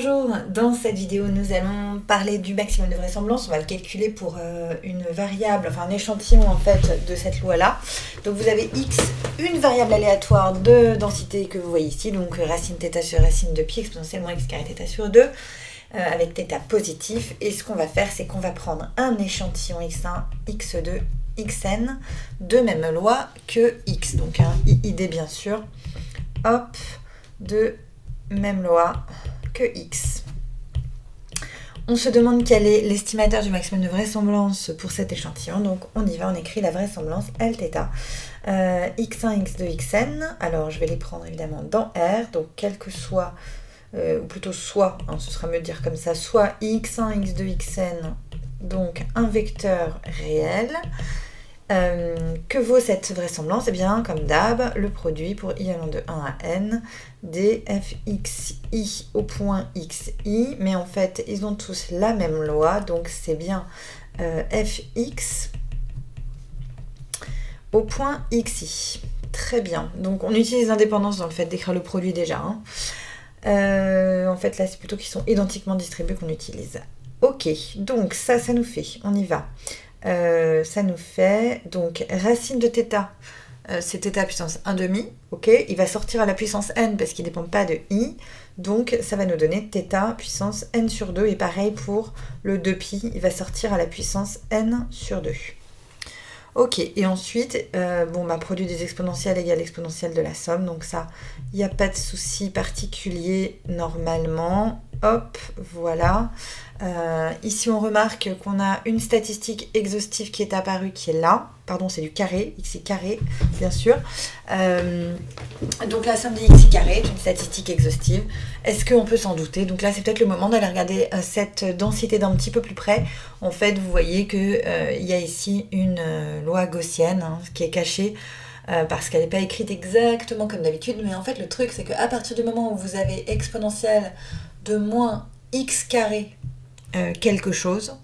Bonjour, dans cette vidéo nous allons parler du maximum de vraisemblance, on va le calculer pour une variable, enfin un échantillon en fait de cette loi là. Donc vous avez x, une variable aléatoire de densité que vous voyez ici, donc racine θ sur racine de pi exponentielle moins x carré θ sur 2, avec θ positif, et ce qu'on va faire c'est qu'on va prendre un échantillon x1, x2, xn de même loi que x, donc un IID bien sûr, hop, de même loi que x. On se demande quel est l'estimateur du maximum de vraisemblance pour cet échantillon, donc on y va, on écrit la vraisemblance Lθ. x1, x2, xn, alors je vais les prendre évidemment dans R, donc quel que soit, ou plutôt soit, ce sera mieux de dire comme ça, soit x1, x2, xn, donc un vecteur réel. Que vaut cette vraisemblance? Eh bien, comme d'hab, le produit pour i allant de 1 à n dfxi au point xi, mais en fait, ils ont tous la même loi, donc c'est bien fx au point xi. Très bien. Donc, on utilise l'indépendance dans le fait d'écrire le produit déjà. En fait, là, c'est plutôt qu'ils sont identiquement distribués qu'on utilise. Ok, donc ça nous fait, on y va. Ça nous fait donc racine de θ, c'est θ puissance 1/2, ok, il va sortir à la puissance n parce qu'il ne dépend pas de i, donc ça va nous donner θ puissance n sur 2, et pareil pour le 2π, il va sortir à la puissance n sur 2. Ok, et ensuite, produit des exponentielles égale l'exponentielle de la somme, donc ça, il n'y a pas de souci particulier normalement. Hop, voilà. Ici, on remarque qu'on a une statistique exhaustive qui est apparue, qui est là. Pardon, c'est du carré, xi carré, bien sûr. Donc la somme des xi carré est une statistique exhaustive. Est-ce qu'on peut s'en douter? Donc là, c'est peut-être le moment d'aller regarder cette densité d'un petit peu plus près. En fait, vous voyez qu'il y a ici une loi gaussienne qui est cachée. Parce qu'elle n'est pas écrite exactement comme d'habitude, mais en fait le truc c'est qu'à partir du moment où vous avez exponentielle de moins x carré quelque chose,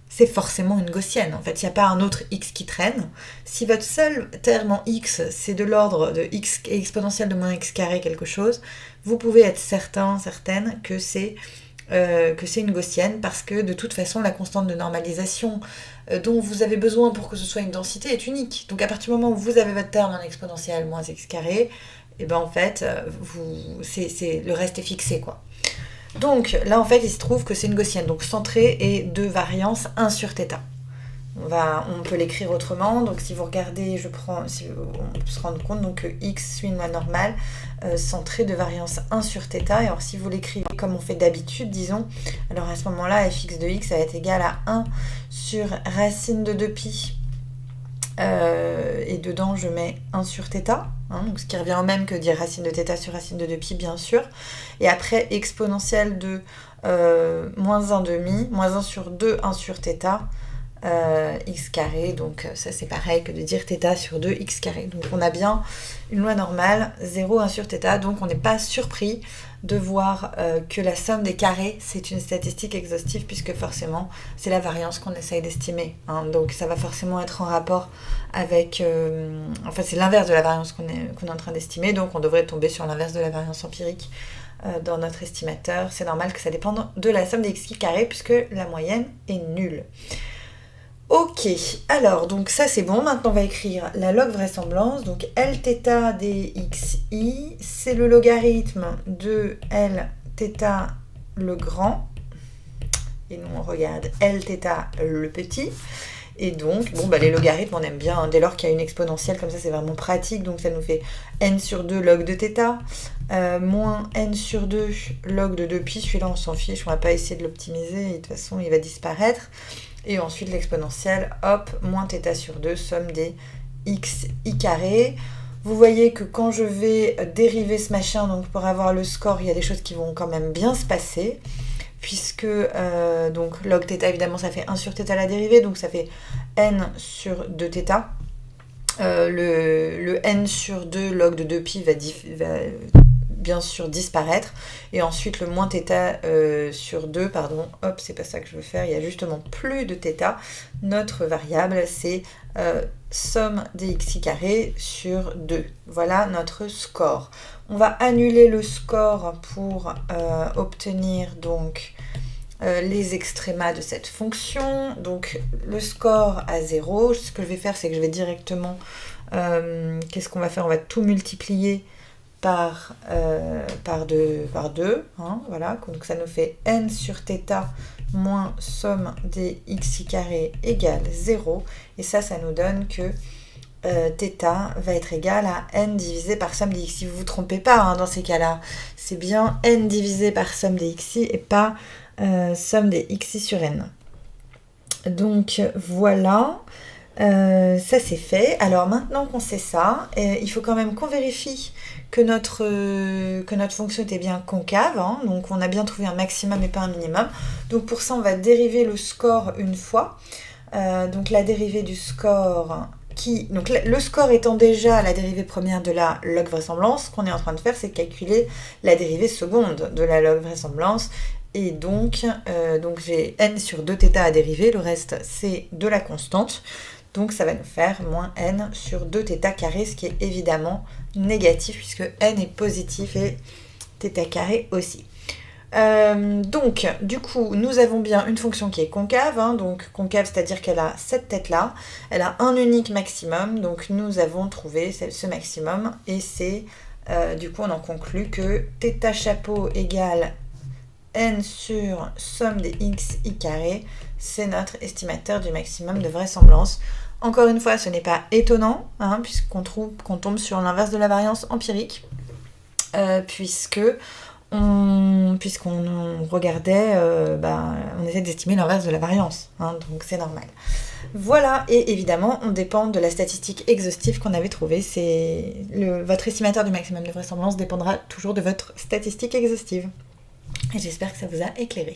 c'est forcément une gaussienne. En fait, il n'y a pas un autre x qui traîne. Si votre seul terme en x, c'est de l'ordre de x exponentielle de moins x carré quelque chose, vous pouvez être certaine que c'est une gaussienne, parce que de toute façon, la constante de normalisation dont vous avez besoin pour que ce soit une densité est unique. Donc à partir du moment où vous avez votre terme en exponentielle moins x carré, et ben en fait, le reste est fixé, quoi. Donc là, en fait, il se trouve que c'est une gaussienne, donc centrée et de variance 1 sur θ. On peut l'écrire autrement, donc si vous regardez, on peut se rendre compte donc, que x suit une loi normale, centrée de variance 1 sur θ, et alors si vous l'écrivez comme on fait d'habitude, disons, alors à ce moment-là, fx de x ça va être égal à 1 sur racine de 2π, et dedans je mets 1 sur θ, donc ce qui revient au même que dire racine de θ sur racine de 2π, bien sûr, et après exponentielle de moins 1/2, moins 1 sur 2, 1 sur θ, x carré, donc ça c'est pareil que de dire θ sur 2 x carré. Donc on a bien une loi normale, 0, 1 sur θ, donc on n'est pas surpris de voir que la somme des carrés c'est une statistique exhaustive, puisque forcément c'est la variance qu'on essaye d'estimer, donc ça va forcément être en rapport avec, c'est l'inverse de la variance qu'on est en train d'estimer, donc on devrait tomber sur l'inverse de la variance empirique dans notre estimateur. C'est normal que ça dépende de la somme des x carrés, puisque la moyenne est nulle. Ok, alors donc ça c'est bon, maintenant on va écrire la log vraisemblance, donc Lθ dxi, c'est le logarithme de Lθ le grand, et nous on regarde Lθ le petit, et donc, les logarithmes on aime bien, dès lors qu'il y a une exponentielle, comme ça c'est vraiment pratique, donc ça nous fait n sur 2 log de θ, moins n sur 2 log de 2π, celui-là on s'en fiche, on va pas essayer de l'optimiser, de toute façon il va disparaître. Et ensuite l'exponentielle, hop, moins θ sur 2, somme des xi carré. Vous voyez que quand je vais dériver ce machin, donc pour avoir le score, il y a des choses qui vont quand même bien se passer, puisque donc log θ, évidemment, ça fait 1 sur θ à la dérivée, donc ça fait n sur 2θ. Le n sur 2 log de 2π va bien sûr disparaître. Et ensuite le moins θ sur 2, pardon, hop, c'est pas ça que je veux faire, il y a justement plus de θ. Notre variable, c'est somme des xi carré sur 2. Voilà notre score. On va annuler le score pour obtenir donc les extrémas de cette fonction. Donc le score à 0, ce que je vais faire, c'est que je vais directement, qu'est-ce qu'on va faire? On va tout multiplier par 2, hein, voilà, donc ça nous fait n sur θ moins somme des xi carré égale 0, et ça nous donne que θ va être égal à n divisé par somme des xi. Vous ne vous trompez pas hein, dans ces cas-là, c'est bien n divisé par somme des xi et pas somme des xi sur n. Donc voilà, ça c'est fait. Alors maintenant qu'on sait ça, il faut quand même qu'on vérifie que notre fonction était bien concave, hein, donc on a bien trouvé un maximum et pas un minimum. Donc pour ça on va dériver le score une fois. Donc la dérivée du score donc le score étant déjà la dérivée première de la log vraisemblance, ce qu'on est en train de faire, c'est calculer la dérivée seconde de la log vraisemblance. Et donc j'ai n sur 2θ à dériver, le reste c'est de la constante. Donc ça va nous faire moins n sur 2θ carré, ce qui est évidemment négatif puisque n est positif et θ carré aussi. Donc du coup nous avons bien une fonction qui est concave, hein, donc concave c'est-à-dire qu'elle a cette tête là, elle a un unique maximum, donc nous avons trouvé ce maximum et c'est du coup on en conclut que θ chapeau égale n sur somme des xi carré, c'est notre estimateur du maximum de vraisemblance. Encore une fois, ce n'est pas étonnant, hein, puisqu'on tombe sur l'inverse de la variance empirique, puisqu'on regardait, on essaie d'estimer l'inverse de la variance, hein, donc c'est normal. Voilà, et évidemment, on dépend de la statistique exhaustive qu'on avait trouvée. Votre estimateur du maximum de vraisemblance dépendra toujours de votre statistique exhaustive. Et j'espère que ça vous a éclairé.